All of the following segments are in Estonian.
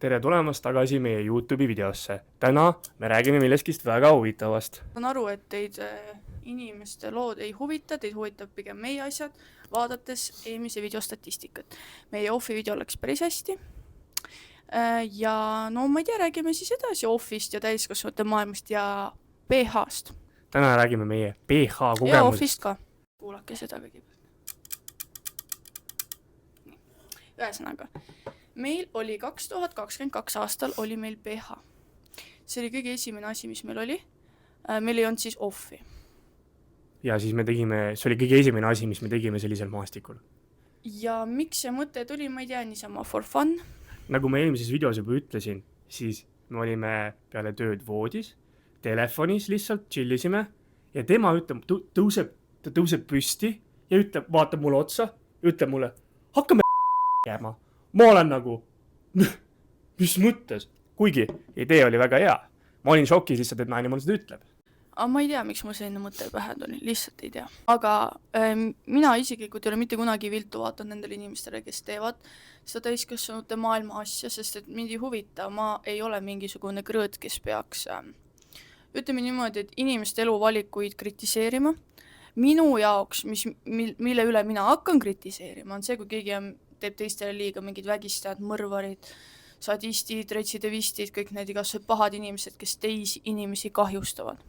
Tere tulemast tagasi meie YouTube'i videosse. Täna me räägime milleskist väga huvitavast. Saan aru, et teid inimeste lood ei huvita, teid huvitab pigem meie asjad, vaadates eelmise video statistikat. Meie Offi video läks päris hästi. Ja no ma ei tea, räägime siis edasi Offist ja täiskasvanute maailmast ja PH-st. Täna räägime meie PH Ja kogemusest. Offist ka. Kuulake seda kõigepealt. Ühesõnaga, meil oli 2022 aastal oli meil PH. See oli kõige esimene asi, mis meil oli. Meil ei olnud siis Offi. Ja siis me tegime, see oli kõige esimene asi, mis me tegime sellisel maastikul. Ja miks see mõte tuli, ma ei tea, niisama for fun. Nagu ma eelmises videos juba ütlesin, siis me olime peale tööd voodis, telefonis lihtsalt chillisime ja tema ütleb, ta tõuseb püsti ja ütleb, vaatab mulle otsa, ütleb mulle, hakkame jääma. Ma olen nagu, mis mõttes? Kuigi idee oli väga hea. Ma olin šokis lihtsalt, et naine mulle seda ütleb. Aga ma ei tea, miks mul selline mõte pähe tuli, lihtsalt ei tea. Aga mina isiklikult ei ole mitte kunagi viltu vaatanud nendele inimestele, kes teevad seda täiskasvanute maailma asja, sest et mind ei huvita, ma ei ole mingisugune krõõt, kes peaks ütleme niimoodi, et inimeste eluvalikuid kritiseerima. Minu jaoks, mille üle mina hakkan kritiseerima, on see, kui keegi teeb teistele liiga mingid vägistajad, mõrvarid, sadistid, retsidivistid, kõik need igasugused pahad inimesed, kes teisi inimesi kahjustavad.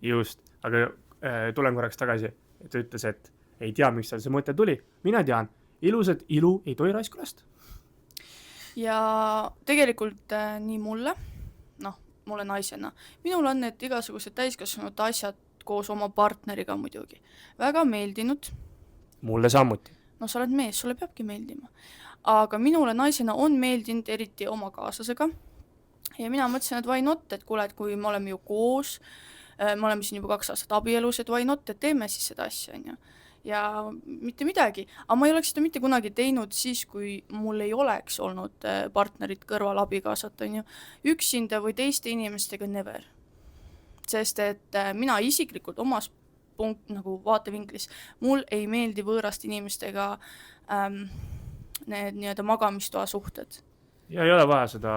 Just, aga tulen korraks tagasi, et ta ütles, et ei tea, miks tal see mõte tuli. Mina tean, ilusat ilu ei tohi raisku lasta. Ja tegelikult nii mulle naisena, minul on need igasugused täiskasvanud asjad koos oma partneriga muidugi väga meeldinud. Mulle samuti. No sa oled mees, sulle peabki meeldima. Aga minule naisena on meeldinud eriti oma kaaslasega. Ja mina mõtlesin, et why not, et kuule, et kui me oleme ju koos, me oleme siin juba 2 aastat abielus, et why not, et teeme siis seda asja. Ja mitte midagi. Aga ma ei oleks seda mitte kunagi teinud siis, kui mul ei oleks olnud partnerit kõrval abikaasat. Üksinda või teiste inimestega never. Sest et mina isiklikult omas nagu vaatevinklis, mul ei meeldi võõrast inimestega need nii-öelda magamistoa suhted. Ja ei ole vaja seda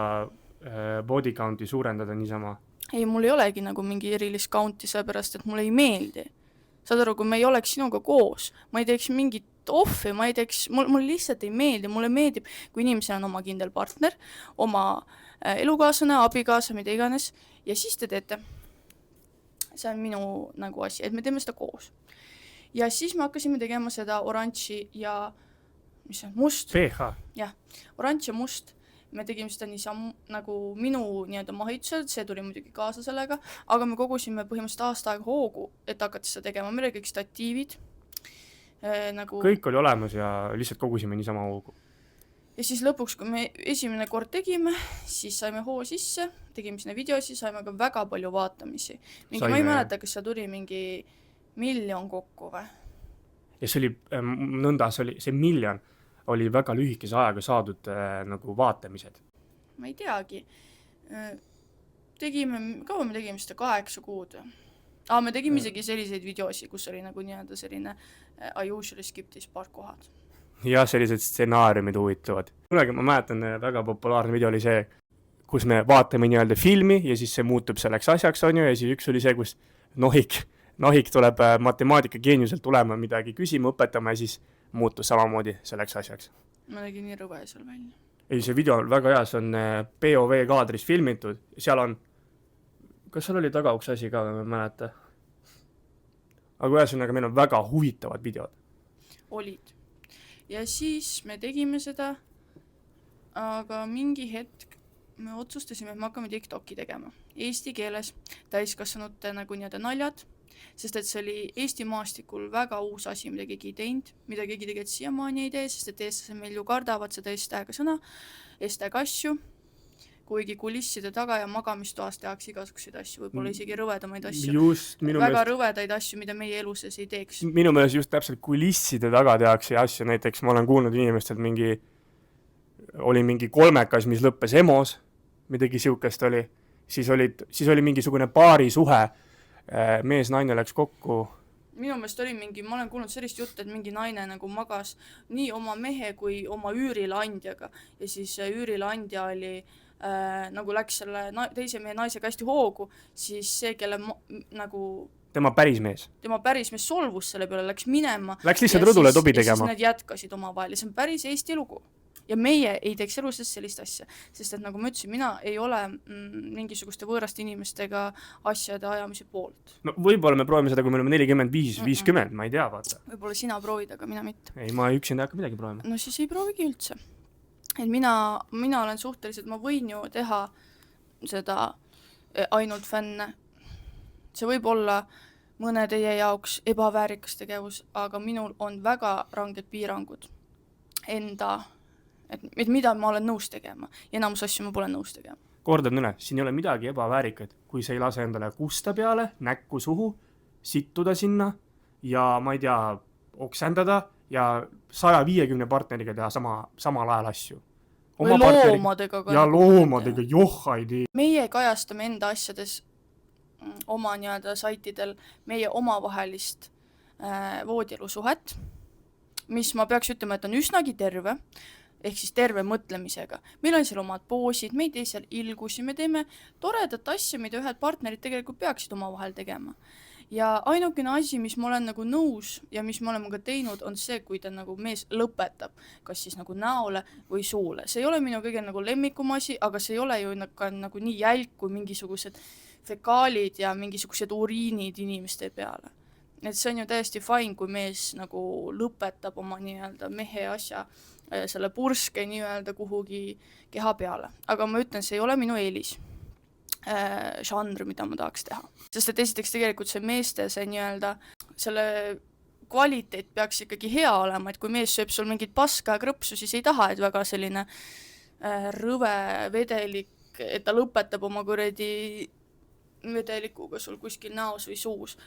body count'i suurendada niisama. Ei, mul ei olegi nagu mingi erilist count'i, seepärast, et mulle ei meeldi. Saad aru, kui me ei oleks sinuga koos, ma ei teeks mingit Offi, ma ei teeks, mul lihtsalt ei meeldi, mulle meeldib, kui inimesel on oma kindel partner, oma elukaaslane, abikaasa, mida iganes, ja siis te teete. See on minu nagu asi, et me teeme seda koos. Ja siis me hakkasime tegema seda oranži ja mis on, must. PH. Jah, oranž ja must. Me tegime seda niisama nagu minu nii-öelda mahitusel, see tuli muidugi kaasa sellega, aga me kogusime põhimõtteliselt aasta aega hoogu, et hakata seda tegema. Meil oli kõik statiivid. Nagu... Kõik oli olemas ja lihtsalt kogusime niisama hoogu. Ja siis lõpuks, kui me esimene kord tegime, siis saime hoo sisse, tegime sinna videosi, saime ka väga palju vaatamisi. Ma ei mäleta, kas see tuli mingi 1 miljon kokku või? Ja see oli nõnda, see 1 miljon oli väga lühikese ajaga saadud nagu vaatamised. Ma ei teagi. Kaua me tegime seda 8 kuud. Me tegime isegi selliseid videosi, kus oli nagu nii-öelda selline I usually skip this part kohad. Ja sellised stsenaariumid huvitavad. Kunagi ma mäletan, väga populaarne video oli see, kus me vaatame nii-öelda filmi ja siis see muutub selleks asjaks, on ju, ja siis üks oli see, kus nohik tuleb matemaatika geeniuselt tulema midagi küsima, õpetama ja siis muutus samamoodi selleks asjaks. Ma nägin nii rõve seal välja. Ei, see video on väga hea, see on POV kaadris filmitud. Seal on, kas seal oli taga üks asi ka, ma ei mäleta. Aga ühesõnaga, meil on väga huvitavad videod. Olid. Ja siis me tegime seda, aga mingi hetk me otsustasime, et me hakkame TikToki tegema. Eesti keeles täiskasvanute nagu nii-öelda naljad, sest et see oli Eesti maastikul väga uus asi, mida keegi ei teinud, mida keegi tegelikult siiamaani ei tee, sest et eestlased meil ju kardavad seda S-tähega sõna, S-tähega asju, kuigi kulisside taga ja magamistoas tehakse igasuguseid asju, võib-olla isegi rõvedamaid asju. Väga rõvedaid asju, mida meie elu sees ei teeks. Minu meelest just täpselt kulisside taga tehakse asju, näiteks ma olen kuulnud inimestelt oli mingi kolmekas, mis lõppes EMO-s, midagi siukest oli, siis oli mingisugune paari suhe, mees-naine läks kokku. Minu meelest oli ma olen kuulnud sellist juttu, et mingi naine nagu magas nii oma mehe kui oma üürileandjaga ja siis üürileandja oli nagu läks selle teise mehe naisega hästi hoogu, siis see, kelle nagu tema päris mees solvus selle peale, läks minema. Läks lihtsalt rõdule tobi tegema. Ja tegema. siis nad jätkasid omavahel ja see on päris Eesti lugu. Ja meie ei teeks elusest sellist asja, sest et nagu ma ütlesin, mina ei ole mingisuguste võõraste inimestega asjade ajamise poolt. No võib-olla me proovime seda, kui me oleme 45-50, ma ei tea, vaata. Võib-olla sina proovid, aga mina mitte. Ei, ma üksinda ei hakka midagi proovima. No siis ei proovigi üldse. Et mina olen suhteliselt, ma võin ju teha seda ainult fänne. See võib olla mõne teie jaoks ebaväärikas tegevus, aga minul on väga ranged piirangud enda, et mida ma olen nõus tegema ja enamus asju ma pole nõus tegema. Kordan üle, siin ei ole midagi ebaväärikaid, kui sa ei lase endale kusta peale, näkku suhu, sittuda sinna ja ma ei tea, oksendada ja 150 partneriga teha samal ajal asju. Või loomadega ka. Ja loomadega, johhaidi. Meie kajastame enda asjades oma nii-öelda saitidel meie omavahelist voodielusuhet, mis ma peaks ütlema, et on üsnagi terve, ehk siis terve mõtlemisega. Meil on seal omad poosid, me ei tee seal ilgusi, me teeme toredat asja, mida ühed partnerid tegelikult peaksid omavahel tegema. Ja ainukene asi, mis ma olen nagu nõus ja mis me oleme ka teinud, on see, kui ta nagu mees lõpetab, kas siis nagu näole või suule. See ei ole minu kõige nagu lemmikum asi, aga see ei ole ju nagu nii jälk kui mingisugused fekaalid ja mingisugused uriinid inimeste peale. Et see on ju täiesti fine, kui mees nagu lõpetab oma nii-öelda mehe asja selle purske nii-öelda kuhugi keha peale. Aga ma ütlen, see ei ole minu eelis žanr, mida ma tahaks teha. Sest et esiteks tegelikult see meeste see nii-öelda, selle kvaliteet peaks ikkagi hea olema, et kui mees sööb sul mingit paska ja krõpsu, siis ei taha, et väga selline rõve vedelik, et ta lõpetab oma kuradi vedelikuga sul kuskil näos või suus.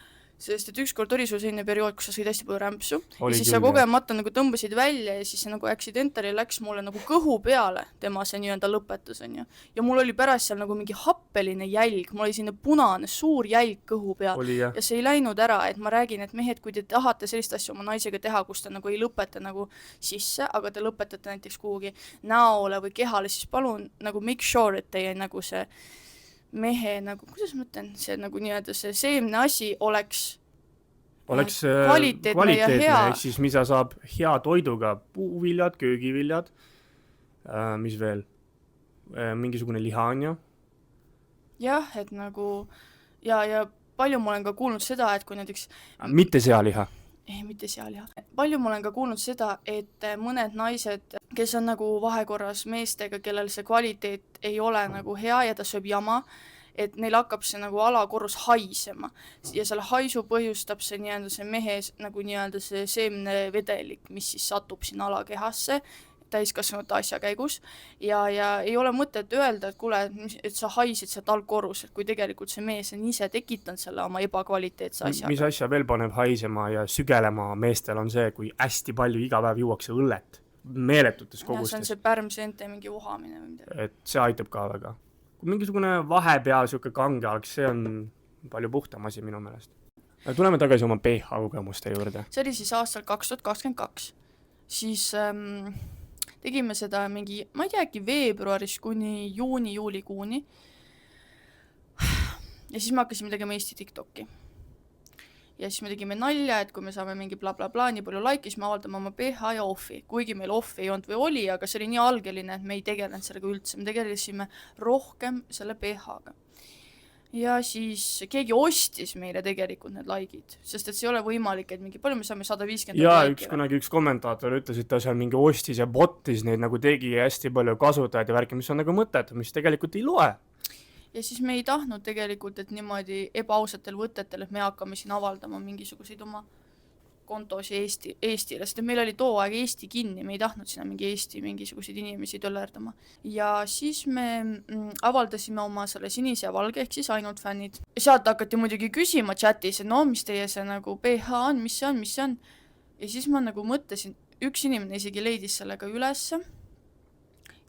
Sest et ükskord oli sul selline periood, kus sa sõid hästi palju rämpsu ja siis sa kogemata nagu tõmbasid välja ja siis see nagu accidentally läks mulle nagu kõhu peale tema see nii-öelda lõpetus on ju. Ja mul oli pärast seal nagu mingi happeline jälg, mul oli selline punane suur jälg kõhu peal ja see ei läinud ära, et ma räägin, et mehed, kui te tahate sellist asja oma naisega teha, kus ta nagu ei lõpeta nagu sisse, aga te lõpetate näiteks kuhugi näole või kehale, siis palun nagu make sure, et teie nagu see mehe nagu, kuidas ma ütlen, see nagu nii-öelda see seemne asi oleks kvaliteetne ja hea. Ehk siis mida saab hea toiduga, puuviljad, köögiviljad, mis veel, mingisugune liha on ju. Jah, et nagu ja palju ma olen ka kuulnud seda, et kui näiteks mitte sealiha. Mitte sealiha. Palju ma olen ka kuulnud seda, et mõned naised, kes on nagu vahekorras meestega, kellel see kvaliteet ei ole nagu hea ja ta sööb jama, et neil hakkab see nagu alakorrus haisema ja selle haisu põhjustab see nii-öelda see mehe nagu nii-öelda see seemne vedelik, mis siis satub sinna alakehasse täiskasvanute asja käigus ja ei ole mõtet öelda, et kuule, et sa haisid sealt algkorrus, et kui tegelikult see mees on ise tekitanud selle oma ebakvaliteetse asjaga. Mis asja veel paneb haisema ja sügelema meestel on see, kui hästi palju iga päev juuakse õllet meeletutes kogustes. See on see pärmsente mingi uhamine või midagi. Et see aitab ka väga. Kui mingisugune vahepeal siuke kange alg, see on palju puhtam asi minu meelest. Tuleme tagasi oma pH-kogemuste juurde. See oli siis aastal 2022. Siis tegime seda mingi, ma ei tea, äkki veebruaris kuni juulikuuni. Ja siis me hakkasime tegema Eesti TikToki. Ja siis me tegime nalja, et kui me saame mingi bla, nii palju like, siis me avaldame oma pH ja offi. Kuigi meil offi ei olnud või oli, aga see oli nii algeline, et me ei tegelenud sellega üldse. Me tegelesime rohkem selle pH-ga. Ja siis keegi ostis meile tegelikult need like'id, sest et see ei ole võimalik, et mingi palju me saame 150 like. Ja üks kommentaator ütles, et ta seal mingi ostis ja botis neid nagu tegi hästi palju kasutajad ja värki, mis on nagu mõtet, mis tegelikult ei loe. Ja siis me ei tahtnud tegelikult, et niimoodi ebaausatel võtetel, et me hakkame siin avaldama mingisuguseid oma kontosi Eestile, sest meil oli too aeg Eesti kinni, me ei tahtnud sinna mingi Eesti mingisuguseid inimesi töllerdama. Ja siis me avaldasime oma selle sinise ja valge, ehk siis ainult fännid. Sealt hakati muidugi küsima chatis, et no mis teie see nagu PH on, mis see on. Ja siis ma nagu mõtlesin, üks inimene isegi leidis sellega ülesse.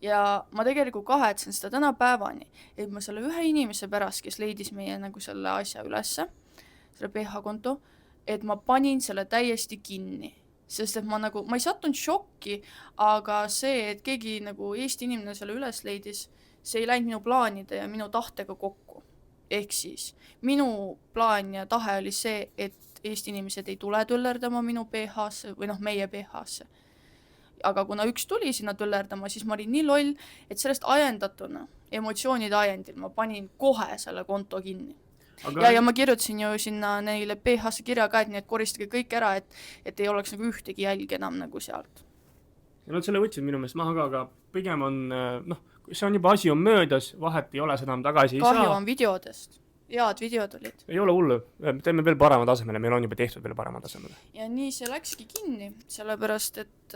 Ja ma tegelikult kahetsen seda täna päevani, et ma selle ühe inimese pärast, kes leidis meie nagu selle asja ülesse, selle PH-konto, et ma panin selle täiesti kinni. Sest et ma ei sattunud šokki, aga see, et keegi nagu Eesti inimene selle üles leidis, see ei läinud minu plaanide ja minu tahtega kokku. Ehk siis minu plaan ja tahe oli see, et Eesti inimesed ei tule töllerdama minu PH-sse või meie PH-sse. Aga kuna üks tuli sinna töllerdama, siis ma olin nii loll, et sellest ajendatuna, emotsioonide ajendil, ma panin kohe selle konto kinni. Ja ma kirjutasin ju sinna neile PH-sse kirja ka, et nii, et koristage kõik ära, et ei oleks nagu ühtegi jälgi enam nagu sealt. Ja nad selle võtsid minu meelest maha ka, aga pigem on, see on juba asi on möödas, vahet ei ole, seda enam tagasi ei saa. Kahju on videodest. Head videod olid. Ei ole hullu, teeme veel parema tasemele, meil on juba tehtud veel parema tasemele. Ja nii see läkski kinni, sellepärast, et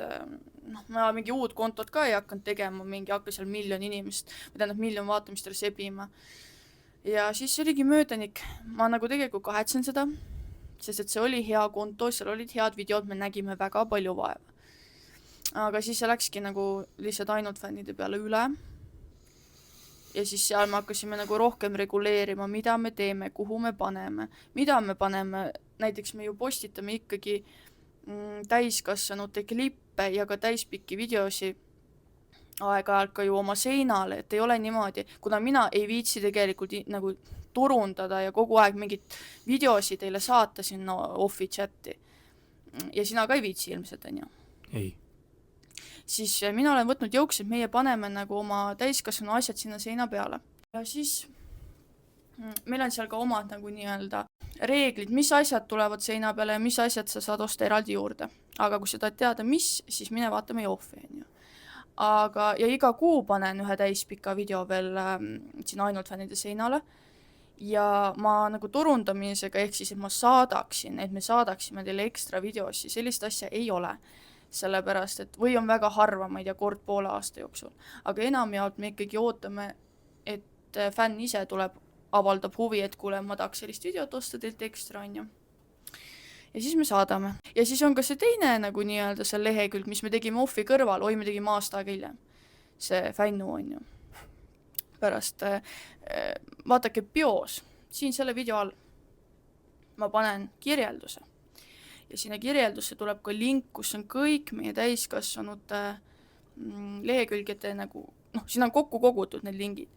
ma mingi uut kontot ka ei hakanud tegema, hakka seal 1 miljon inimest, või tähendab 1 miljon vaatamist sebima. Ja siis oligi möödanik. Ma nagu tegelikult kahetsen seda, sest et see oli hea konto, seal olid head videod, me nägime väga palju vaeva. Aga siis see läkski nagu lihtsalt ainult fännide peale üle. Ja siis seal me hakkasime nagu rohkem reguleerima, mida me teeme, kuhu me paneme. Mida me paneme, näiteks me ju postitame ikkagi täiskasvanute klippe ja ka täispikki videosi aeg-ajalt ka ju oma seinale, et ei ole niimoodi, kuna mina ei viitsi tegelikult nagu turundada ja kogu aeg mingit videosi teile saata sinna offi chati. Ja sina ka ei viitsi ilmselt, on ju? Ei. Siis mina olen võtnud jõuks, et meie paneme nagu oma täiskasvanu asjad sinna seina peale. Ja siis meil on seal ka omad nagu nii-öelda reeglid, mis asjad tulevad seina peale ja mis asjad sa saad osta eraldi juurde. Aga kui sa tahad teada, mis, siis mine vaata meie offi, on ju. Aga, ja iga kuu panen ühe täispika video veel siin ainult fännide seinale. Ja ma nagu turundamisega, ehk siis, et ma saadaksin, et me saadaksime teile ekstra videosi, sellist asja ei ole. Sellepärast, et või on väga harva, ma ei tea, kord poole aasta jooksul. Aga enamjaolt me ikkagi ootame, et fänn ise tuleb, avaldab huvi, et kuule, ma tahaks sellist videot osta teilt ekstra, on ju. Ja siis me saadame. Ja siis on ka see teine nagu nii-öelda see lehekülg, mis me tegime offi kõrval, me tegime aasta aega hiljem. See fännu, on ju. Pärast vaadake bios, siin selle video all ma panen kirjelduse. Ja sinna kirjeldusse tuleb ka link, kus on kõik meie täiskasvanute lehekülgede nagu, siin on kokku kogutud need lingid.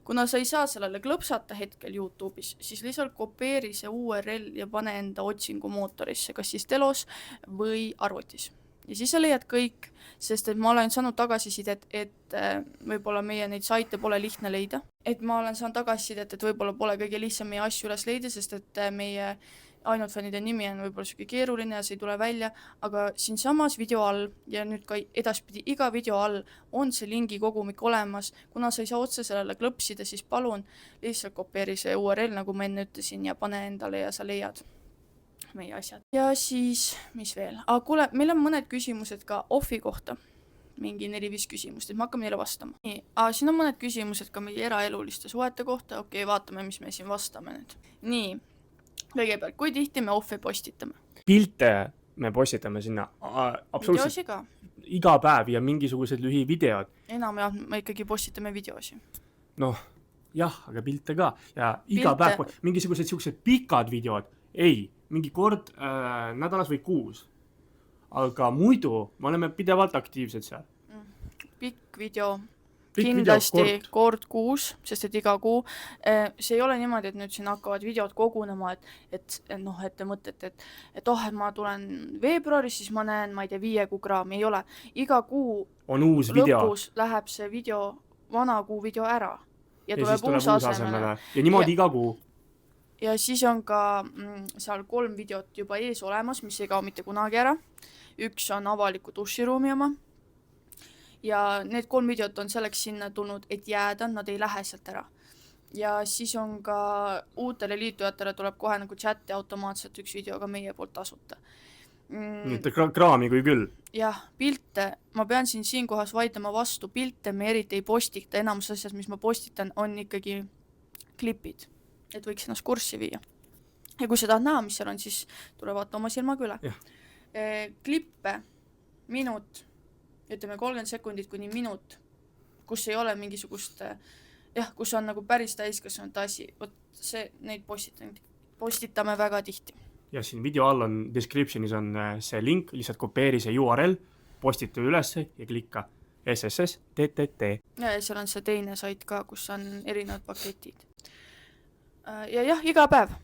Kuna sa ei saa sellele klõpsata hetkel YouTube'is, siis lihtsalt kopeeri see URL ja pane enda otsingu mootorisse, kas siis telos või arvutis. Ja siis sa leiad kõik, sest et ma olen saanud tagasisidet, et võib-olla meie neid saite pole lihtne leida. Et ma olen saanud tagasisidet, et võib-olla pole kõige lihtsam meie asju üles leida, sest et meie ainult fännide nimi on võib-olla selline keeruline ja see ei tule välja, aga siin samas video all ja nüüd ka edaspidi iga video all on see lingi kogumik olemas. Kuna sa ei saa otse sellele klõpsida, siis palun lihtsalt kopeeri see URL, nagu ma enne ütlesin, ja pane endale ja sa leiad meie asjad. Ja siis, mis veel? Kuule, meil on mõned küsimused ka offi kohta. Mingi 4-5 küsimust, et me hakkame neile vastama. Nii, siin on mõned küsimused ka meie eraeluliste suhete kohta. Okei, vaatame, mis me siin vastame nüüd. Nii, kõigepealt, kui tihti me offi postitame? Pilte me postitame sinna absoluutselt iga päev ja mingisugused lühivideod. Enamjaolt me ikkagi postitame videosi. Jah, aga pilte ka. Ja iga päev mingisugused siuksed pikad videod. Ei, mingi kord nädalas või kuus. Aga muidu me oleme pidevalt aktiivsed seal. Pikk video. Kindlasti kord kuus, sest et iga kuu. See ei ole niimoodi, et nüüd siin hakkavad videod kogunema, et te mõtlete, et ma tulen veebruaris, siis ma näen, ma ei tea, 5 kuu kraami. Ei ole. Iga kuu on uus video. Lõpus läheb see video, vana kuu video ära. Ja tuleb uus asemele. Ja niimoodi iga kuu. Ja siis on ka seal 3 videot juba ees olemas, mis ei kao mitte kunagi ära. Üks on avaliku duširuumi oma. Ja need 3 videot on selleks sinna tulnud, et jääda, nad ei lähe sealt ära. Ja siis on ka uutele liitujatele tuleb kohe nagu chati automaatselt üks video ka meie poolt tasuta. Nii et kraami kui küll. Jah, pilte, ma pean siinkohas vaidlema vastu, pilte me eriti ei postita, enamus asjad, mis ma postitan, on ikkagi klipid, et võiks ennast kurssi viia. Ja kui sa tahad näha, mis seal on, siis tule vaata oma silmaga üle. Klippe, minut, ütleme 30 sekundit kuni minut, kus ei ole mingisugust, kus on nagu päris täiskasvanud asi, neid postitame väga tihti. Ja siin video all on, descriptionis on see link, lihtsalt kopeeri see URL, postita üles ja klikka. SSS, TTT. ja seal on see teine sait ka, kus on erinevad paketid. Ja jah, iga päev.